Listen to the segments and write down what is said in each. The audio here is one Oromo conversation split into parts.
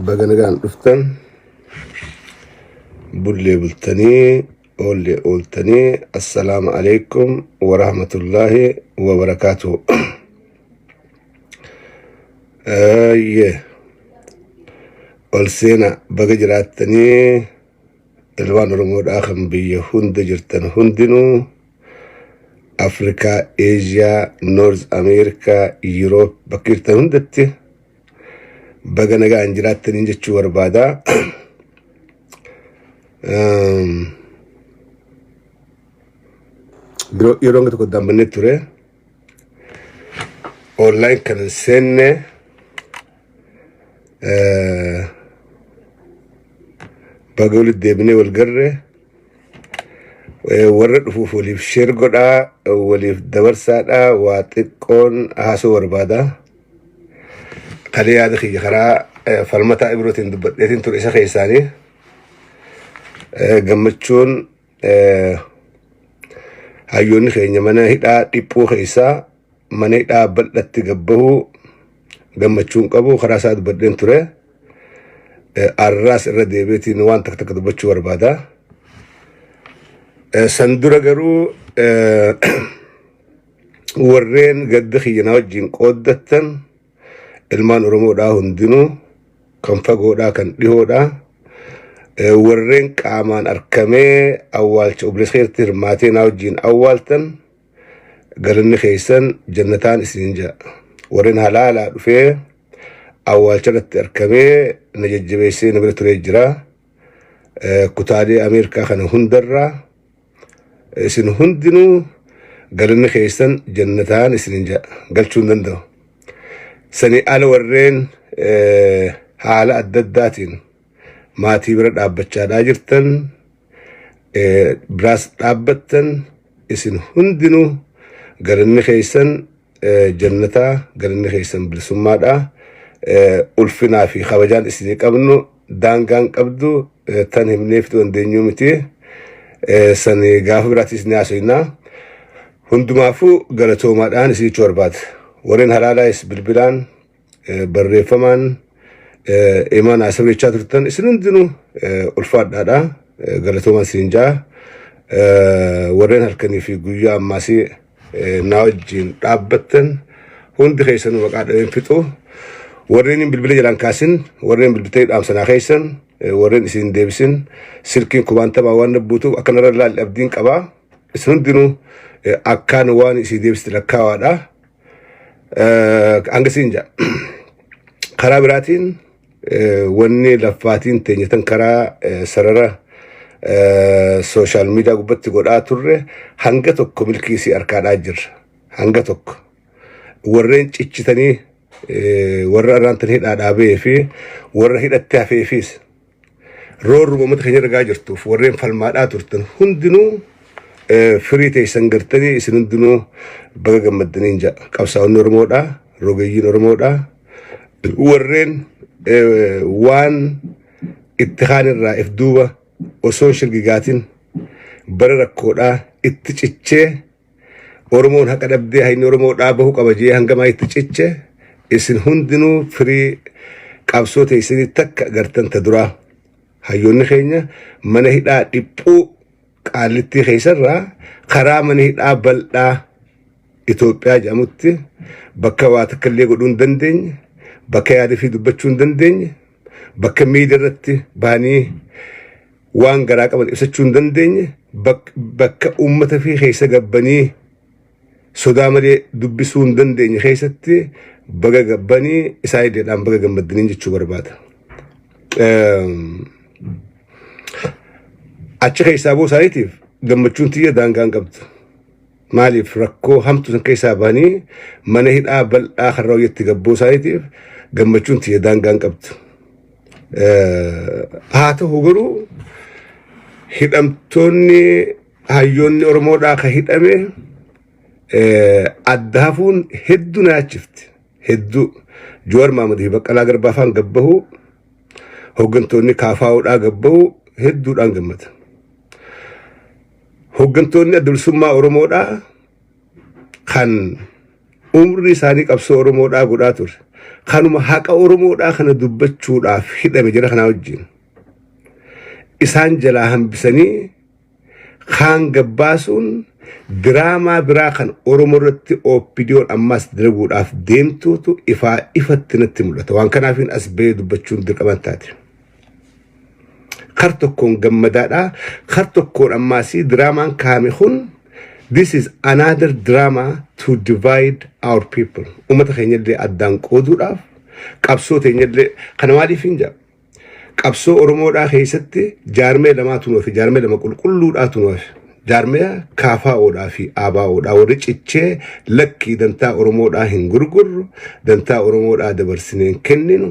Baganagaan dhuftan bullee bultanii oolle ooltanii assalaamu alaykum wa rahmatullahi wa barakaatuh. ol seena baga jiraattanii ilmaan Oromoodhaa kan biyya hunda jirtan hundinuu Afrikaa, Aasiyaa, North America, Europe bakka jirtan hundatti baga nagaan jiraattanii jechuu barbaada. Yeroo tokko dambannee ture online kan seenne baga walitti deebinee wal garre warra dhufuuf waliif sheer godhaa waliif dabarsaadhaa waa xiqqoon haasoo barbaada. Kalee yaada kiyya karaa falmataa birootiin dubbadheetiin ture isa keessaanii gammachuun hayyoonni keenya mana hidhaa dhiphuu keessaa mana hidhaa bal'atti gabbahuu gammachuun qabu karaa isaa dubbadheen ture. Arraas irra deebiitiin waan takka dubbachuu barbaada. San dura garuu warreen gadda kiyyanaa wajjin qooddattan ilmaan Oromoodhaa hundinuu kan fagoodhaa kan dhihoodhaa warreen qaamaan arkamee awwaalcha obboleessa keessatti hirmaatee naa wajjin awwaaltan galanni keessan jannataan isiniin ja'a. Warreen halaalaa dhufee awwaalcha irratti arkamee na jajjabeessee na bira turee jira. Kutaalee Ameerikaa kana hundarraa isin hundinuu galanni keessan jannataan isiniin ja'a galchuu hin danda'u. Sanii ala warreen haala adda addaatiin maatii bira dhaabbachaadhaa jirtan biraas dhaabbattan isin hundinuu galanni keessan jannataa galanni keessan bilisummaadhaa. Ulfinaa fi kabajaan isinii qabnu daangaan qabdu tan himneef dandeenyu miti. Sanii gaafa biraatis ni haasofnaa. Hundumaafuu galatoomaadhaan isinii barbaada. Warreen halaalaayis bilbilaan barreeffamaan imaan haasawechaa turtan isin hundinuu ulfaadhaadha. Galatoomaan isiniin ja'a. Warreen halkanii fi guyyaa ammaasii naa wajjin dhaabbattan hundi keessanuu maqaa dhabeen fixu. Warreen bilbila jalaan kaasin, warreen bilbiltee dhaamsanaa keessan, warreen isin deebisin, silkiin kubaan taphaa waan nabbuutuuf akkanarra laalli abdiin qabaa. Isin hundinuu akkaan waan isin deebiste lakkaawaadha. Hangasiin ja'a. Karaa biraatiin wanni laffaatiin teenyatan karaa sarara sooshaal miidiyaa gubbatti godhaa turre hanga tokko milkiisii harkaadhaa jirra. Hanga tokko. Warreen cichitanii warra arraantan hidhaa dhaabee fi warra hidhatti hafeefis roorruma uummata keenya argaa jirtuuf warreen falmaadhaa turtan hundinuu firii teessan gartanii isin hundinuu baga gammaddanii ja'a. Qabsaa'onni Oromoodhaa, rogeeyyiin Oromoodhaa, warreen waan itti kaan irraa if duuba osoo shirgigaatiin bara rakkoodhaa itti cichee Oromoon haqa dhabdee hayni Oromoodhaa bahuu qaba jee hangamaa itti cichee isin hundinuu firii qabsoo teessanii takka gartan ta duraa. Hayyoonni keenya mana hidhaa dhiphuu qaallittii keessarraa karaa mana hidhaa bal'aa Itoophiyaa jedhamutti bakka waa takka illee godhuu hin dandeenye, bakka yaada fi dubbachuu hin dandeenye, bakka miidiyaa irratti bahanii waan garaa qaban ibsachuu hin dandeenye, bakka uummata fi keessa gabbanii sodaa malee dubbisuu hin dandeenye keessatti baga gabbanii isaa ideedhaan baga gammaddanii jechuu barbaada. Achi keessaa boo isaaniitiif gammachuun tiyya daangaan qabdu. Maaliif rakkoo hamtu san keessaa bahanii mana hidhaa bal'aa karraa hoyyatti gabboo isaaniitiif gammachuun tiyya daangaan qabdu. Haa ta'u garuu hidhamtoonni hayyoonni Oromoodhaa ka hidhame adda hafuun hedduu na yaachifti. Hedduu Jowaar Mahaammad Baqqalaa Garbaafaan gabbahuu hooggantoonni KFO'dhaa gabbahuu hedduudhaan gammada. Hooggantoonni adda bilisummaa Oromoodhaa kan umrii isaanii qabsoo Oromoodhaa godhaa ture kanuma haqa oromoodhaa kana dubbachuudhaaf hidhame jira kana wajjin isaan jalaa hambisanii kaan gabbaasuun diraamaa biraa kan oromoo irratti oppidiyoon ammas dalaguudhaaf deemtuutu ifaa ifatti natti mul'ata waan kanaafin as ba'ee dubbachuun dirqama taate kar tokkoon gammadaadha kar tokkoon ammaasii diraamaan kaame kun this is another drama to divide our people ummata keenyallee addaan qooduudhaaf qabsoo teenyallee kana maaliif hin jaa qabsoo oromoodhaa keessatti jaarmee lamaatu nuuf jaarmee lama qulqulluudhaatu nuuf jaarmee kaafaa'oodhaa fi aabaa'oodhaa warri cichee lakkii dantaa oromoodhaa hin gurgurru dantaa oromoodhaa dabarsineen kenninu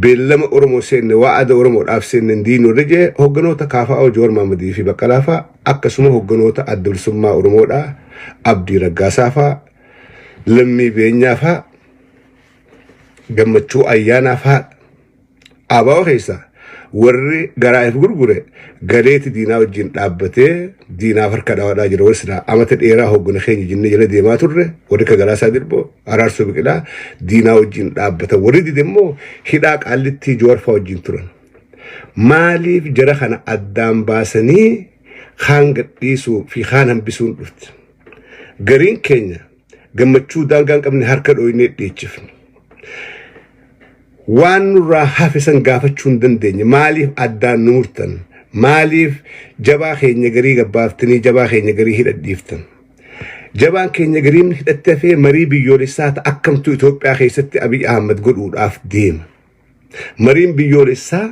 beellama oromoo seenne waa'ada oromoodhaaf seenne diinuu rijee hogganoota kaafaa'oo Jowaar Mohammadii fi Baqqalaa fa'a akkasuma hogganoota adda bilisummaa oromoodhaa Abdii Raggaasaa fa'a Lammii Beenyaa fa'a Gammachuu Ayyaanaa fa'a Abaa keessa warri garaaf gurgure galeeti diinaa wajjin dhaabbatee diinaaf harka dhawaadhaa jira warri silaa amata dheeraa hoggana keenya jennee jala deemaa turre warri ka Galaasaa Dirboo Araarsoo Biqilaa diinaa wajjin dhaabbatan warri dide immoo hidhaa Qaallittii Jowaar fa'aa wajjin turan maaliif jara kana addaan baasanii kaan gadhiisuu fi kaan hambisuun dhufte gariin keenya gammachuu daangaan qabne harka dhooynee dhiichifne waan nurraa hafisan gaafachuu hin dandeenye maaliif addaan nu murtan maaliif jabaa keenya garii gabbaaftanii jabaa keenya garii hidhadhiiftan jabaan keenya gariin hidhattee fee marii biyyoolessaa akkamtu Itoophiyaa keessatti Abiy Ahmed godhuudhaaf deema mariin biyyoolessaa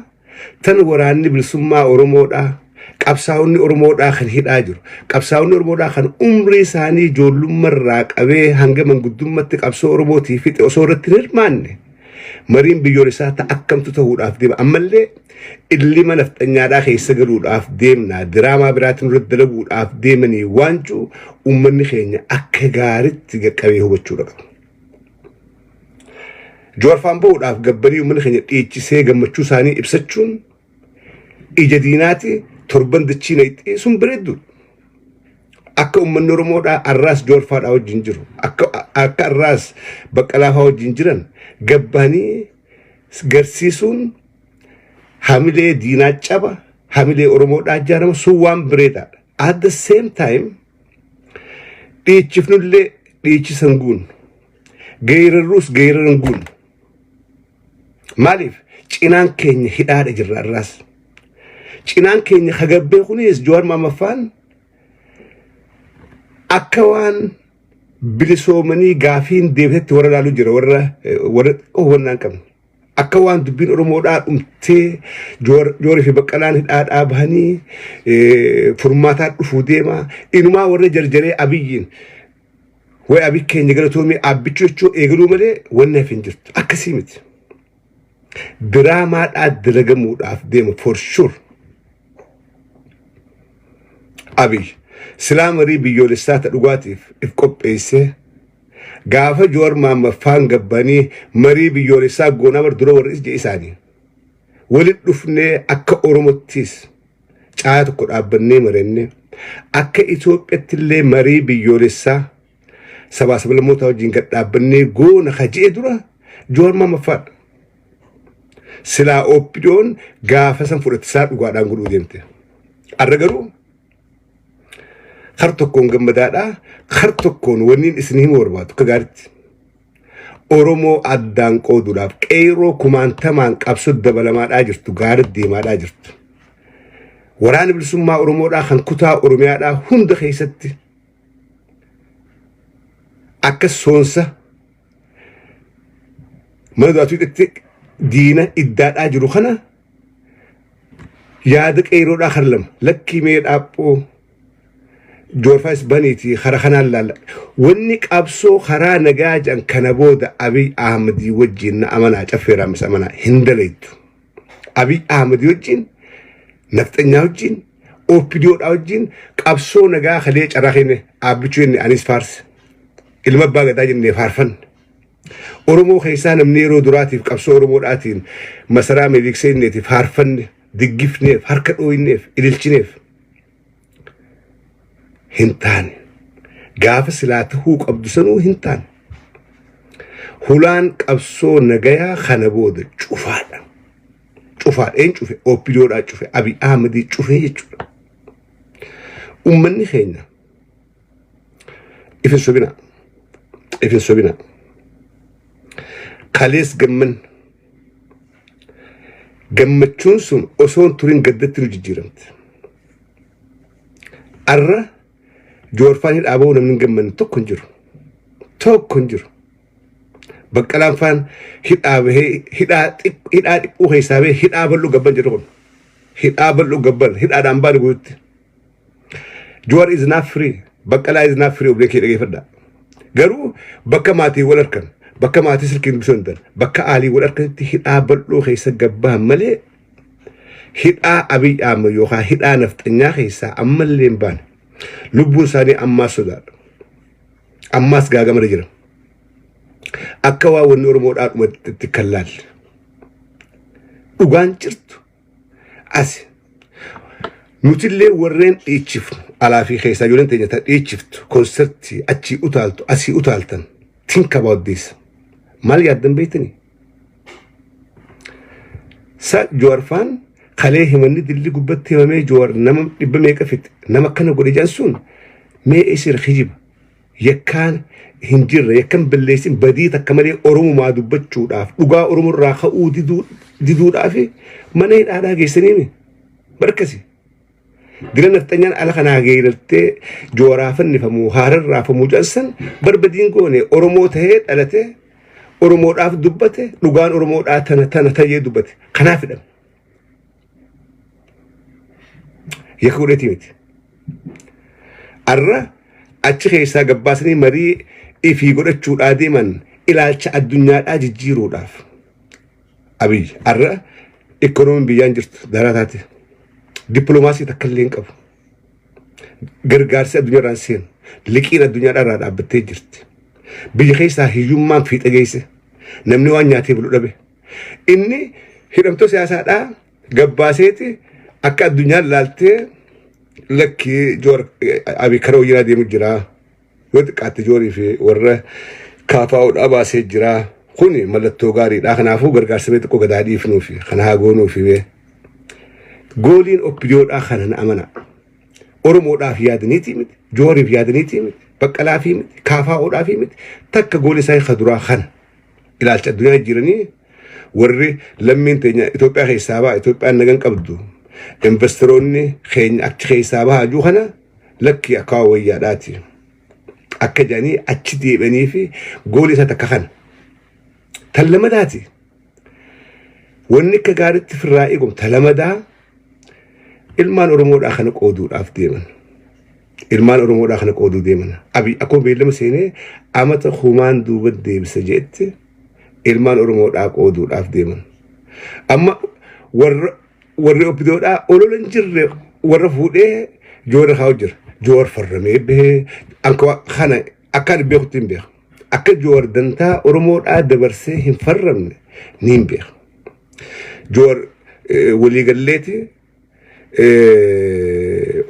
tan waraanni bilisummaa oromoodhaa qabsaa'onni oromoodhaa kan hidhaa jiru qabsaa'onni oromoodhaa kan umrii isaanii ijoollummarraa qabee hanga manguddummaatti qabsoo oromootii fixe osoo irratti hin hirmaanne mariin biyyoolessaa akkamtu ta'uudhaaf deema ammallee illima nafxanyaadhaa keessa galuudhaaf deemna diraamaa biraatiin irratti dalaguudhaaf deemanii waanjuu uummanni keenya akka gaariitti qaqqabee hubachuudha qaba. Jowaar faan bahuudhaaf gabbanii uummanni keenya dhiichisee gammachuu isaanii ibsachuun ija diinaati torban dachii na ixxeessuun bareeddu. Akka uummanni oromoodhaa arraas Jowaar faadhaa wajjin jiru akka arraas Baqqalaa fa'aa wajjin jiran gabbanii garsiisuun hamilee diinaa caba hamilee oromoodhaa ijaarama sun waan bareedaadha at the same time dhiichifnullee dhiichisan guun geerarruus geeraran guun maaliif cinaan keenya hidhaadha jirra arraas cinaan keenya hagabbee kunis Jowaar Mohammed akka waan bilisoomanii gaafiin deebisetti warra laaluu jira warra hubannaan qabne akka waan dubbiin oromoodhaa dhumtee Jowaar fi Baqqalaan hidhaadhaa bahanii furmaataa dhufuu deema inumaa warra jarjaree Abiyyiin way Abiy keenya galatoomii abbichuu jechuu eegaluu malee wanni hafi hin jirtu akkasii miti diraamaadhaa dalagamuudhaaf deema for sure Abiy silaa marii biyyoolessaa dhugaatif if qopheessee gaafa Jowaar Mohammed faan gabbanii marii biyyoolessaa goonaa bar dura warri ija isaanii walit dhufnee akka oromottis caa tokko dhaabbannee marenne akka Itoophiyaatti illee marii biyyoolessaa sabaa sablammootaa wajjin gad dhaabbannee goona hajee dura Jowaar Mohammed silaa oppidoon gaafa san fudhatisaa dhugaadhaan godhuu deemte arra garuu kar tokkoon gammadaadha kar tokkoon wanniin isinii barbaadu akka gaariitti oromoo addaan qooduudhaaf qeeroo kumaantamaan qabsoo dabalamaadhaa jirtu gaarii deemaadhaa jirtu waraana bilisummaa oromoodhaa kan kutaa oromiyaadhaa hunda keessatti akka soonsa mana du'aatuutti diina iddaadhaa jiru kana yaada qeeroodhaa kan lama lakkii mee dhaaphoo Jowaar faayis baniiti khara khanaan laala wanni qabsoo kharaa nagaa jan kana booda Abiy Ahmedii wajjin na amanaa caffeeraa mis amanaa hin dalaytu Abiy Ahmedii wajjin nafxanyaa wajjin oppidiyoodhaa wajjin qabsoo nagaa kalee carraaqine abbichuu inni anis faarse ilma abbaa gadaa jennee faarfanne oromoo keessaa namni yeroo duraatiif qabsoo oromoodhaatiin masaraa meeliksee inneetiif faarfanne diggifneef harka dhooyneef ililchineef hintaan gaafa silaata huu qabdu sanuu hintaan hulaan qabsoo nagayaa kana booda cufaadha. Cufaadheen cufe OPDOdhaa cufe Abiy Ahmedii cufe jechuudha. Uummanni keenya ifin sobina kalees gammachuun sun osoon turin gaddatti nu jijjiiramte. Arra joorfaan hidhaaboo namni gammanne tokko hin jiru. Baqqalaan faan hidhaa dhiphuu keessaa bahee hidhaa bal'uu gabban jedhu kun. Hidhaa bal'uu gabban hidhaadhaan baane guututti. Joor is not free. Baqqalaa is not free oblee kee dhageeffadhaa. Garuu bakka maatii wal harkan, bakka maatii silkiin bisoo hin bakka aalii wal harkatti hidhaa bal'uu keessa gabbaan malee hidhaa Abiy Ahmed yookaan hidhaa nafxanyaa keessaa ammallee hin baane. Lubbuun isaanii ammaas sodaadha. Ammaas gaagamara jira. Akka waa wanni Oromoodhaa dhumatti kan laalle. Dhugaan jirtu asi. Nutillee warreen dhiichifnu alaa fi keessaa ijoolleen teenya dhiichiftu konsertii achii utaaltu asii utaaltan think about this. Maal yaaddan beektanii? Sa joorfaan kalee himanni dilli gubbatti himamee joor nama dhibba meeqa fixe nama kana godhe jansuun mee isir hijiba yakkaan hin jirre yakkan balleessin badii takka malee Oromumaa dubbachuudhaaf dhugaa Oromoorraa ka'uu diduudhaaf mana hidhaadhaa geessanii barkasi. Dila nafxanyaan ala kanaa geerartee jooraa fannifamuu haararraa famuu jansan barbadiin goone Oromoo tahee dhalate Oromoodhaaf dubbate dhugaan Oromoodhaa tana ta'ee dubbate kanaaf hidhame. Yakka godheetii miti. Arra achi keessaa gabbaasanii marii ifii godhachuudhaa deeman ilaalcha addunyaadhaa jijjiiruudhaaf. Abiy arra ikoonomiin biyyaan jirtu daraa taate. Dippiloomaasii takka illee hin qabu. Gargaarsi addunyaadhaan seenu liqiin addunyaadhaa dhaabbattee jirti. Biyya keessaa hiyyummaan fiixa geesse namni waan nyaatee bulu dhabe. Inni hidhamtoota siyaasaadhaa gabbaaseeti akka addunyaan laaltee lakki joor Abiy karaa hojii deemu jira. Yoo xiqqaatti joorii fi warra kaafaa'uudhaa baasee jira. Kuni mallattoo gaariidha. Kanaafuu gargaarsa mee xiqqoo gadaa dhiifnuufi kana haa goonuufi. Gooliin OPDOdhaa kana na amana. Oromoodhaaf yaadaniitii miti, jooriif yaadaniitii miti, baqqalaafii miti, kaafaa'uudhaafii miti. Takka gooli isaa kaduraa kana ilaalcha addunyaa jiranii warri lammiin teenya Itoophiyaa keessaa ba'a Itoophiyaan nagan qabdu. Investoroonni keenya achi keessaa bahaa jiru kana lakki akka wayyaadhaati. Akka jedhanii achi deebi'anii fi gooli isaa takka kana. Tan lamadaati. Wanni akka gaariitti firraa eegamu tan lamadaa ilmaan Oromoodhaa kana qooduudhaaf deeman. Ilmaan Oromoodhaa kana qooduu deeman. Abiy akkuma beellama seenee amata humaan duuba deebisa jeetti ilmaan Oromoodhaa qooduudhaaf deeman. Amma warri OPDOdhaa ololan jirre warra fuudhee joora haa jira. Joor farramee bahee kana akka beekutti hin beeku. Akka joor dantaa Oromoodhaa dabarsee hin farramne ni hin beeku. Joor waliigalleeti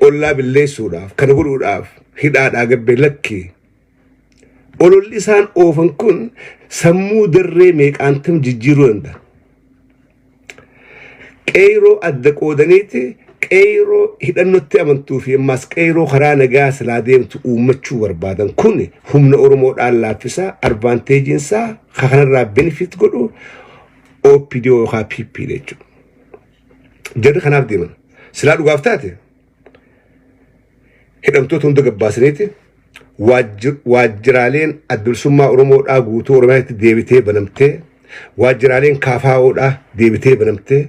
ollaa billeessuudhaaf kana godhuudhaaf hidhaadhaa gabbee lakki. Ololli isaan oofan kun sammuu darree meeqaantam jijjiiruu danda'a. Qeyroo adda qoodaniiti qeyroo hidhannotti amantuu fi ammas qeyroo karaa nagaa silaa deemtu uummachuu barbaadan kun humna Oromoodhaan laaffisaa advaanteejiinsaa kanarraa benefit godhu OPDO yookaan PP jechuudha. Jarri kanaaf deeman. Silaa dhugaaf taate hidhamtoota hunda gabbaasaniiti waajjiraaleen adda Oromoodhaa guutuu Oromiyaatti deebitee banamtee waajjiraaleen kaafaa'oodhaa deebitee banamtee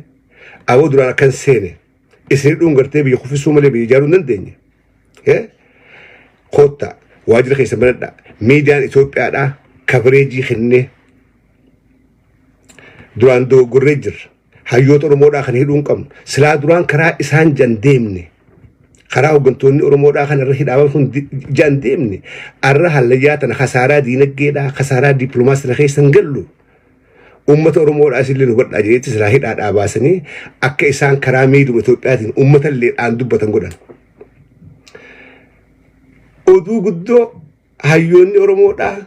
awoo duraan akkan seene isin dhungartee biyya kuffisuu malee biyya ijaaruu hin dandeenye. Koottaa waajjira keessa banadhaa miidiyaan Itoophiyaadhaa kabareejii kennee duraan dogoggorree jirra. Hayyoota Oromoodhaa kan hidhuu hin qabnu. Silaa duraan karaa isaan jan deemne. Karaa hooggantoonni Oromoodhaa kan irra hidhaaman kun jan deemne. Arra hallayyaa tana kasaaraa diinagdeedhaa, kasaaraa dippiloomaasii keessa hin gallu. Uummata Oromoodhaa isillee nu badhaa jedhetti silaa hidhaadhaa baasanii akka isaan karaa miidhuma Itoophiyaatiin uummata illeedhaan dubbatan godhan. Oduu guddoo hayyoonni Oromoodhaa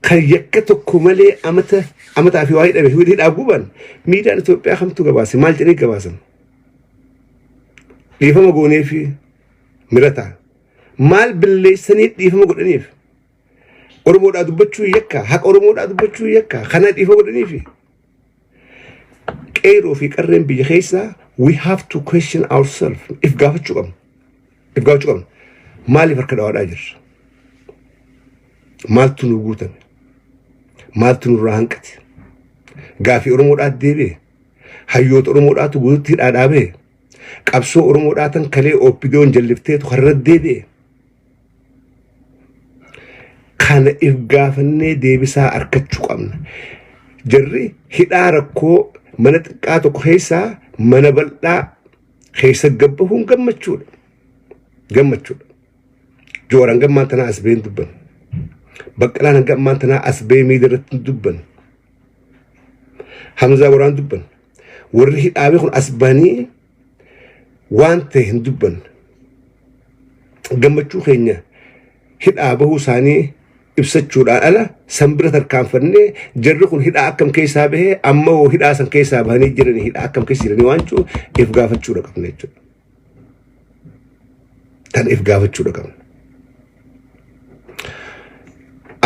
خيكتو كمالي أمتا في واحد أبي هودي أبوبان ميدان إثيوبيا خمتو جباسي مال جني جباسن يفهم قوني في مرتا مال باللي سنيد يفهم قوني في أورمود أدوبتشو يكا حق أورمود أدوبتشو يكا خناد يفهم قوني في كيرو في كرم بيجيسا we have to question ourselves if gaفتشو قم مالي فرق داود أجر مال تنوغوتن مال تنورهانكت غافي أورمود أدبي هيوت أورمود أتوغوتي أدابي قبسو أورمود أتن كلي أوبيدون جلفتي تخرد دبي كان if غافني دبسا أركتشو قمنا جري هداركو منتقاتو خيسا منبلدا خيسا قبهون قمتشود جوران قمانتنا أسبين دبن بقلان قمانتنا أسبين ميدرت دبن حمزة وران دبن ورهي آبيخون أسباني وانته دبن قمتشو خينيا هيد آبهو ساني ibsachuu ala sambira tarkaan fanne jarri kun hidha akkam keessa bahe amma hidha san keessa bahanii jiran hidha akkam keessa jirani waancu if gaafachuu dhaqne jechuudha tan if gaafachuu dhaqne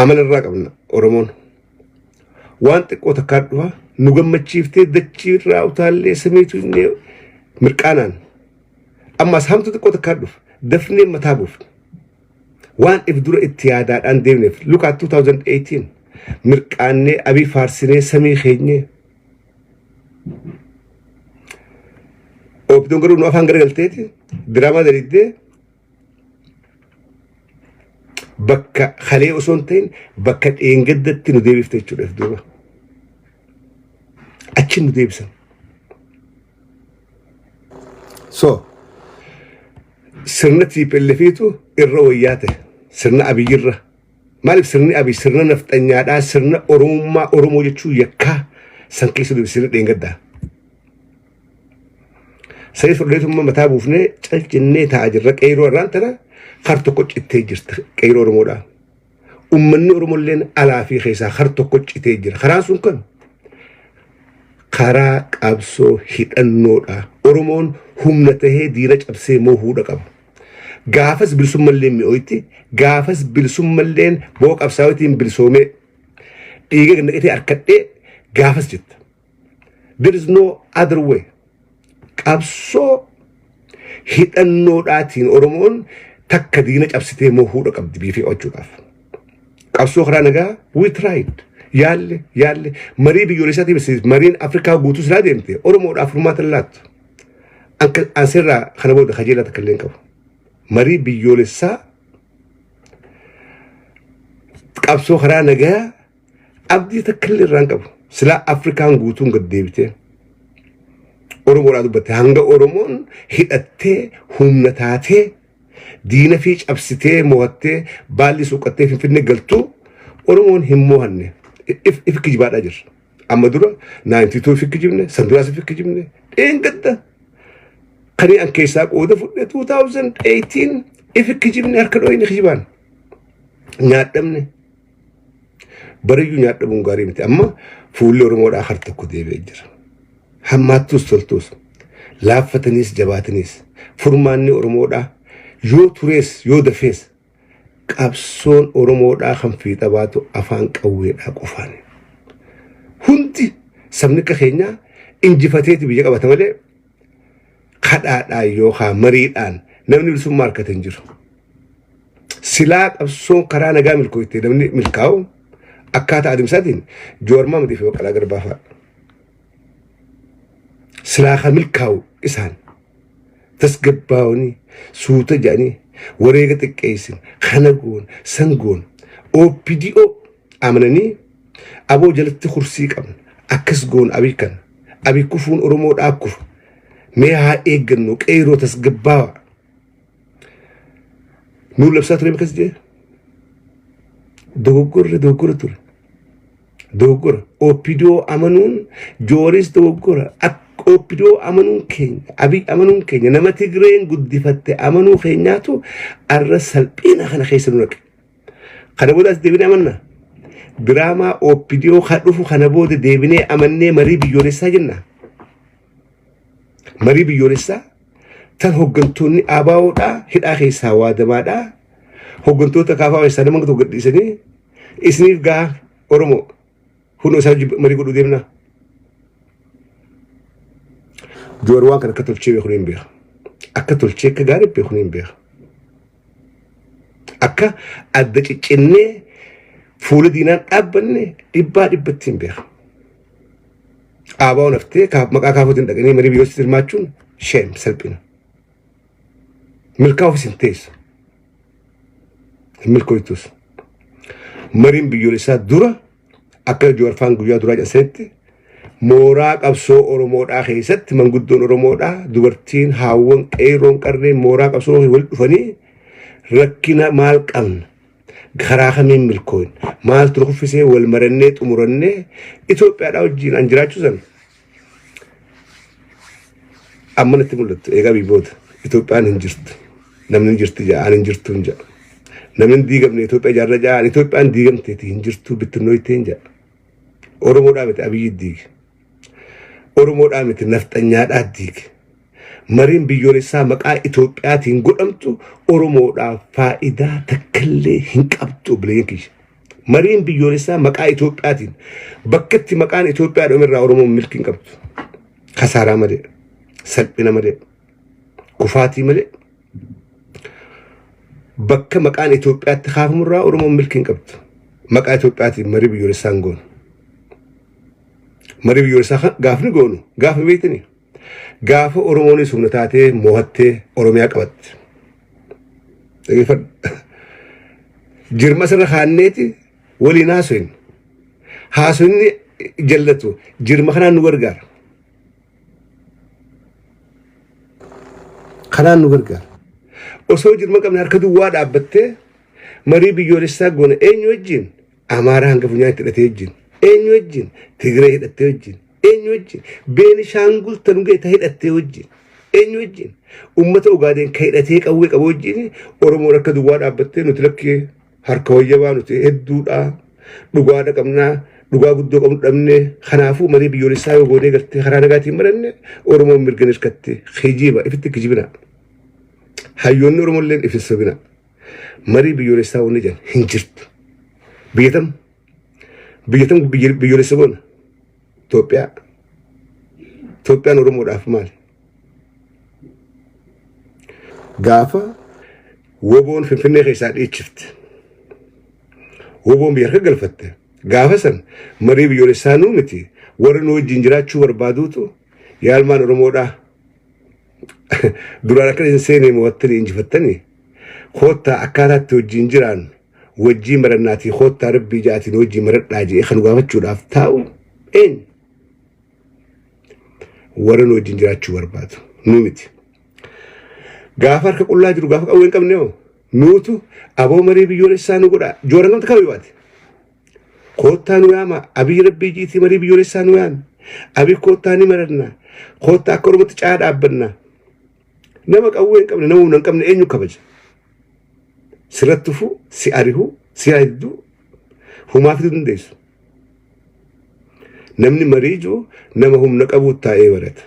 amal irraa qabna oromoon waan xiqqoo takkaadhuha nu gammachiiftee dachii irraa utaallee samiitu inni mirqaanaan ammas hamtu xiqqoo takkaadhuuf dafnee mataa buufne وان افدر اتيادات ان دينف look at 2018 مرقاني ابي فارسني سمي خيني او بدونغرو نو فانغر غلتيتي دراما دريدي بكا خلي اوسونتين بكا انغدت نو ديفتيچو افدر اچن ديبسن سو سرنتي بلفيتو الروياته سرنا أبي جرة مالك سرني أبي سرنا نفتني هذا سرنا أرومو جتشو يكا سانكيسو دي بسيرة دينغدا سيف رليتهم ما متابو فني تلجني تاجر كيرو رانتنا خرطو كوش التاجر كيرو أرومو دا أمني أرومو لين ألا في خيسا خرطو كوش التاجر خراسون كن خراك أبسو هيت النودا أرومون هم نتهي ديرج أبسي موهودا كب غافس بلسوم اللين ميويتي غافس بلسوم اللين بوك أبساويتين بلسومي إيجا نكتي أركتي غافس جت there is no other way أبسو هيت النوداتين أرومون تكا دينج أبسيتي موهودا كب دي بيفي أوجو غاف أبسو خرانغا we tried يالي مري بيوريساتي بس مرين أفريقيا غوتو سلاديمتي أرومون أفرمات اللات أنسيرا خنبود خجيلة تكلين كف مري بيولسا قبسو خرا نجا أبدي تكلين رانكف سلا أفريقيا غوتون قد ديبتي أورومون أدو بتي هنگا أورومون هيئتي همنتاتي دينا فيش أبسيتي موهتي بالي سوقتي في نقلتو أورومون هموهني إف كجبات أجر أما دورا 92 في كجبني سندراس في كجبني إين قد خلي أن كيساق وده في 2018 إف كجبني هركلوين خجبان نادمني بريو نادم غاريمتي أما فول أورومون آخر تكودي بيجر هماتوس تلتوس لافتنيس جباتنيس فرماني أورومون يو توريس يو دفيس قابسون أورومون خم في تباتو أفان قوي أقفاني هندي سمنك خينيا إنجفتي بيجا قبتمالي خدعة يوخا مريدان نمني بسم ماركة تنجر سلاك أبسون كرانا قامل كويتي نمني ملكاو أكاتا عدم سادين جورما مدي في وقلا قربافا سلاخا ملكاو إسان تسقباوني سوتا جاني وريقة الكيسين خنقون سنقون أو PDO أمنني أبو جلت خرسيك أمن أكسقون أبي كان أبي كفون أرمود أكف ميها إيجنوك إيرو تسقباو نور لبسات ريم كسجي دوغور أو PDO أمنون جوريس دوغور أو PDO أمنون كين أبي أمنون كين نما تجرين قد دفت أمنو خيناتو الرسل بينا خنا خيسنونك خنا بوداس دبنا منا diraamaa OPDO kan dhufu kana booda deebinee amannee marii biyyoolessaa jenna. Marii biyyoolessaa tan hooggantoonni ABO'dhaa hidhaa keessaa waadamaadhaa hooggantoota kaafaa keessaa nama tokko gadhiisanii isiniif gaa Oromoo hunoo isaa marii godhuu deemna. Joor waan kan akka tolchee beekuu hin beeku. Akka tolchee akka gaarii beekuu hin beeku. Akka adda ciccennee fuula diinaan dhaabbanne dhibbaa dhibbatti hin beeku. ABO naftee maqaa kaafotiin dhaqanii marii biyyoolessaa hirmaachuun sheem salphina. Milkaa'uuf hin teessu. Hin milkooytus. Mariin biyyoolessaa dura akka Joorfaan guyyaa duraa jedhanitti mooraa qabsoo Oromoodhaa keessatti manguddoon Oromoodhaa dubartiin haawwan qeerroon qarreen mooraa qabsoo wal dhufanii rakkina maal qabna karaa kamiin milkooyin maal ture kuffisee wal marannee xumurannee Itoophiyaadhaa wajjin an jiraachuu san amma natti mul'attu eegaa biyyoota Itoophiyaan hin jirtu namni hin jirti ja'a an hin jirtu hin ja'a namni diigamne Itoophiyaa ijaarra ja'a an Itoophiyaan diigamteeti hin jirtu bittinnooyitee hin ja'a Oromoodhaa miti Abiyyi diige Oromoodhaa miti nafxanyaadhaa diige mariin biyyoolessaa maqaa Itoophiyaatiin godhamtu Oromoodhaaf faayidaa takkallee hin qabdu bileen kiyya. Mariin biyyoolessaa maqaa Itoophiyaatiin bakka itti maqaan Itoophiyaa dhumirraa Oromoon milki hin qabdu. Kasaaraa malee, salphina malee, kufaatii malee. Bakka maqaan Itoophiyaatti kaafamurraa Oromoon milki hin qabdu. Maqaa Itoophiyaatiin marii biyyoolessaa hin goonu. Marii biyyoolessaa gaafni goonu gaafa beektanii. Gaafa Oromoonis humna taatee mo'attee Oromiyaa qabatte. Jirma sirra kaanneeti waliin haasofin. Haasofni jallatu jirma kanaan nu gargaara. Kanaan nu gargaara. Osoo jirma qabne harka duwwaa dhaabbattee marii biyyoolessaa goona eenyu wajjin Amaaraa hanga funyaa itti hidhatee wajjin eenyu wajjin Tigree hidhattee wajjin eenyu wajjin Beenishaangul tanugee ta hidhattee wajjin eenyu wajjin ummata Ugaadeen ka hidhatee qawwee qabu wajjin Oromoo harka duwwaa dhaabbattee nuti lakkee harka wayyabaa nuti hedduudha dhugaadha qabnaa dhugaa guddoo qabnu dhabne kanaafuu marii biyyoolessaa yoo goonee galtee karaa nagaatiin maranne Oromoon mirga hirkatte kijiba ifitti kijibina hayyoonni Oromolleen ifisabina marii biyyoolessaa wanni jedhan hin jirtu biyyatam biyyoolessa goona Itoophiyaan Oromoodhaaf maali? Gaafa woboon Finfinnee keessaa dhiichifte woboon biyya harka galfatte gaafa san marii biyyoolessaa nuu miti warra nu wajjin jiraachuu barbaaduutu yaalmaan Oromoodhaa duraan akka hin seenee mo'attanii injifattanii koottaa akkaataatti wajjin jiraan wajjii marannaatii koottaa rabbii ja'atiin wajjii maradhaa jee kan gaafachuudhaaf taa'u eenyu? Warra nu wajjin jiraachuu barbaadu nu miti. Gaafa harka qullaa jiru gaafa qawwee hin qabne hoo nuutu aboo marii biyyoolessaa nu godhaa jooran gamta kabe baate. Koottaa nu yaama Abiyyi rabbii jiitii marii biyyoolessaa nu yaama Abiyyi koottaa ni marannaa koottaa akka Oromootti caa dhaabbannaa nama qawwee hin qabne nama humna hin qabne eenyu kabaja. Sirrattufu si arihu si hadduu humaa fiduu dandeessu. Namni marii jiru nama humna qabu taa'ee barata.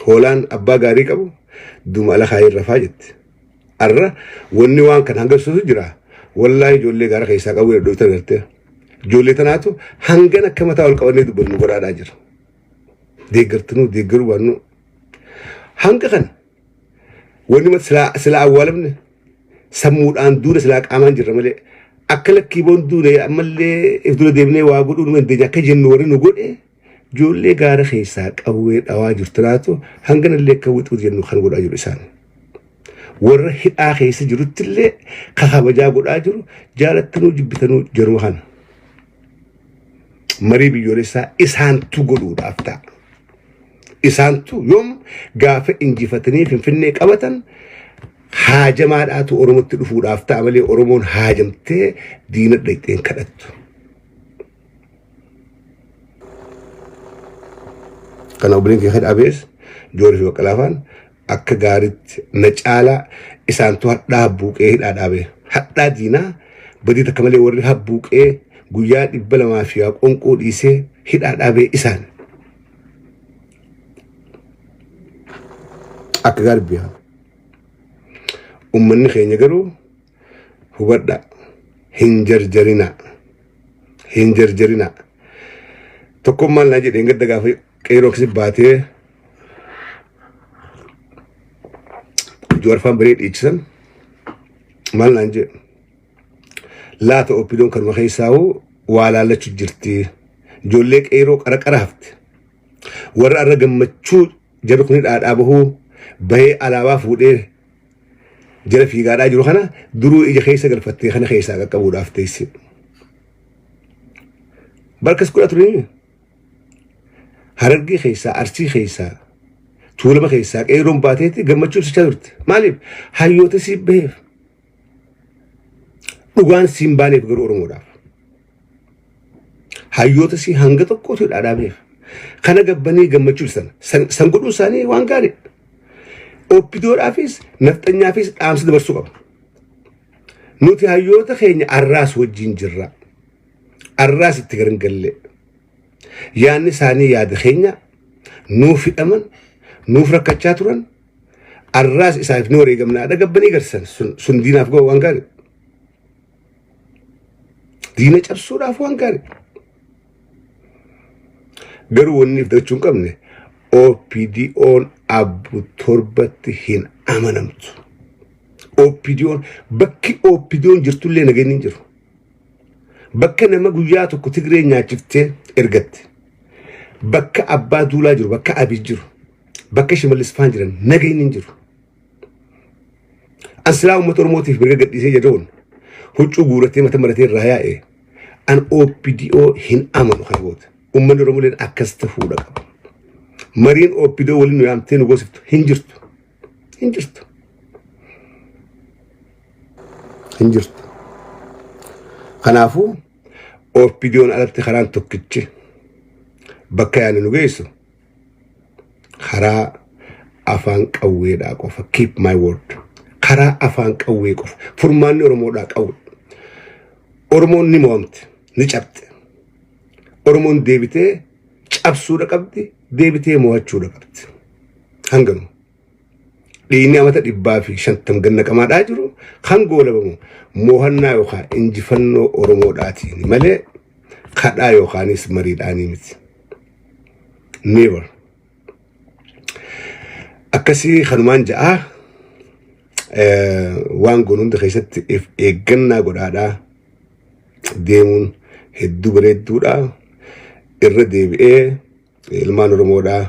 Hoolaan abbaa gaarii qabu duma ala kaayee rafaa jetti. Arra wanni waan kan hanga suutu jira. Wallaahi ijoollee gaara keessaa qabu yeroo dhuftan gartee. Ijoollee tanaatu hangan akka mataa ol qabannee dubbannu godhaadhaa jira. Deeggartinuu deeggaruu waannu. Hanga kana wanni mata sila awwaalamne sammuudhaan duuna silaa qaamaan jirra malee akka lakkiiboon duune ammallee if dura deebinee waa godhuu nu dandeenya akka jennu warri nu godhe ijoollee gaara keessaa qawwee dhawaa jirtanaatu hanganallee akka wixuu jennu kan godhaa jiru isaan. Warra hidhaa keessa jiruttillee kabajaa godhaa jiru jaalattanuu jibbitanuu jiruma kana. Marii biyyoolessaa isaantu godhuudhaaf ta'a. Isaantu yoom gaafa injifatanii Finfinnee qabatan haajamaadhaatu Oromootti dhufuudhaaf ta'a malee Oromoon haajamtee diina dhayxeen kadhattu. Kana obboleen kee hadhaabees Joorii fi Baqqalaafaan akka gaariitti na caalaa isaantu hadhaa buuqee hidhaa dhaabee hadhaa diinaa بدي تكملي وريها بوك قياد إبلا ما فيها قنقود إيسي هيد أبي إسان أكغار بيها أمني خين يقروا هو بدأ هنجر جرنا تقوم مال ناجي دينغ دغا في كيروك سباتي جور فام بريد إيجسن مال ناجي لا تأوبيدون كان مخيساو ولا لا تجرتي جوليك إيروك أرك أرهفت ور أرقم متشو جرق نيد أبوه بهي علاوة فودي جرى في غادا جرو خنا درو إيجا خيسا قلفتي خنا خيسا قبود أفتيسي بركس كل أتريني هرقي خيسا أرسي خيسا طولما خيسا إيرون باتيتي قمتشو سيشادرت ماليب هايوتا سيب بهيف dhugaan siin baaneef garuu Oromoodhaaf hayyoota si hanga tokkootu dhaadhaabeef kana gabbanii gammachuu san godhuu isaanii waan gaarii oppidoodhaafis nafxanyaafis dhaamsa dabarsuu qaba nuti hayyoota keenya arraas wajjin jirra arraas itti garangalle yaanni isaanii yaada keenya nuuf hidhaman nuuf rakkachaa turan arraas isaaniif ni wareegamnaadha gabbanii garsan sun diinaaf ga'u waan gaarii دينا جبسورا فوان كاري قروا النيف دكتشون كمني او بي دي اون ابو تربت هين امانمت او بي دي اون بكي او بي دي اون جرتو اللي نغينين جرو بكي نما قوياتو كتغري ناجفتي ارغت بكي ابا دولا جرو بكي ابي جرو بكي شمال اسفان جرن نغينين جرو انسلاو موتور موتيف برغت ديسي جدون هوچو غورتي متمرتي رايا ان او بي دي او هين امانو خيبوت امن رمولين اكستفودا مرين او بي دي او ولين يامتين غوسفت هنجرت خنافو او بي دي اون على خران توكتشي بكيان نوغيسو خرا افان قوي دا قف keep my word خرا افان قوي قف فرمان رمو دا قوي أورمون نمومت نجابت أورمون ديبتي جابسو رقبتي ديبتي موهاتشو رقبت هنغنو ليني أمتا دبافي شانتم غنك أماد آجرو خانغو لبمو موهنا يوخا انجفنو أورمو داتيني ملي خدا يوخا نيس مريد آنيمت never أكسي خنمان جاء وانغو نند خيست إيغنا قدادا deemuun hedduu bareedduudha irra deebi'ee ilmaan Oromoodhaa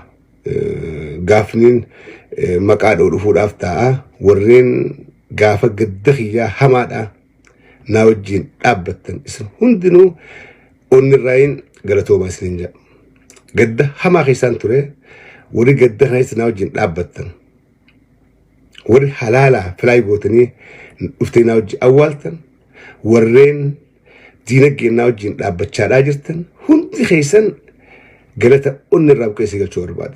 gaafniin maqaa dhufuudhaaf ta'a warreen gaafa gadda xiyyaa hamaadha naa wajjin dhaabbattan isin hundinuu onnirraayin galatoomaa isinin jedha gadda hamaa keessaan ture warri gadda kanas naa wajjin dhaabbattan warri halaalaa filaay gootanii dhuftee naa wajjin awwaaltan warreen دينك ناوجين لابتشارا جرتن هندي خيسن قالت أن الرب كيسي قال شور بعد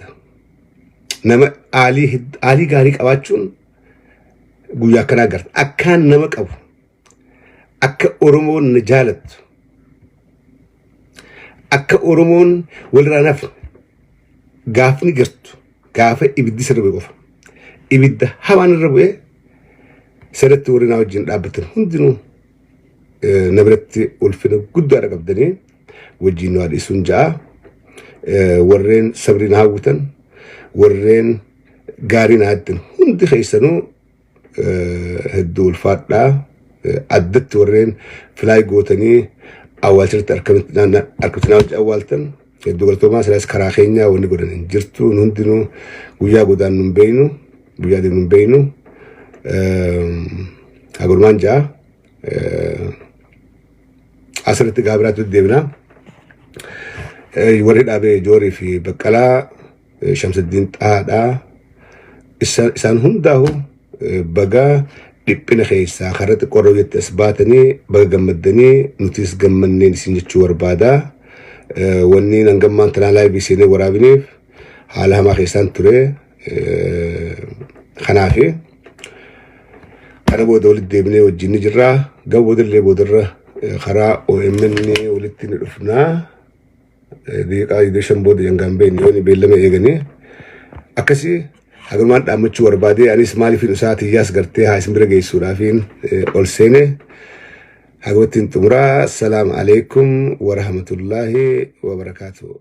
نما علي غاريك أواتشون قويا كنا قرت أكان نمك أو أكا أورمون نجالت أكا أورمون والرانف قافني قرت قافة إبدي سربي قف إبدا هوان الربوي سرت ورنا وجين لابتن هندنو نبرت والفيلم قد رقبدني وجينو هذه سنجا ورين صبرين هاوتن ورين قارين هادن هندي خيسانو هدو الفاتحة عدت ورين فلاي قوتني أول شرط أركبتنا أولتن هدو قلتو ما سلاس كراخينيا ونقولن انجرتو نهندنو ويا قدان نمبينو ويا دي نمبينو أقول مانجا أسرت قابرات الدبنا يورد أبي جوري في بكلا شمس الدين تادا إنسان هنداهو بقى دبنا خيسا خرت قروية إثباتني بقى جمدني نوتيس جمني نسينجتشور بادا وني نجمع تنالاي بيسيني ورابيني حالها ما خيسان تري خنافي kana booda walitti deebinee wajjin ni jirra. Gaboodillee boodarra karaa OMN walitti ni dhufnaa. Deeqaa ideshan booda jangaan beekni yooni beellama eeganii akkasii hagumaan dhaammachuu barbaadee anis maaliif isaati iyyaas gartee haa isin bira geessuudhaafiin ol seene hagumattiin xumuraa. Assalaamu alaikum wa rahmatullahi wa barakaatuh.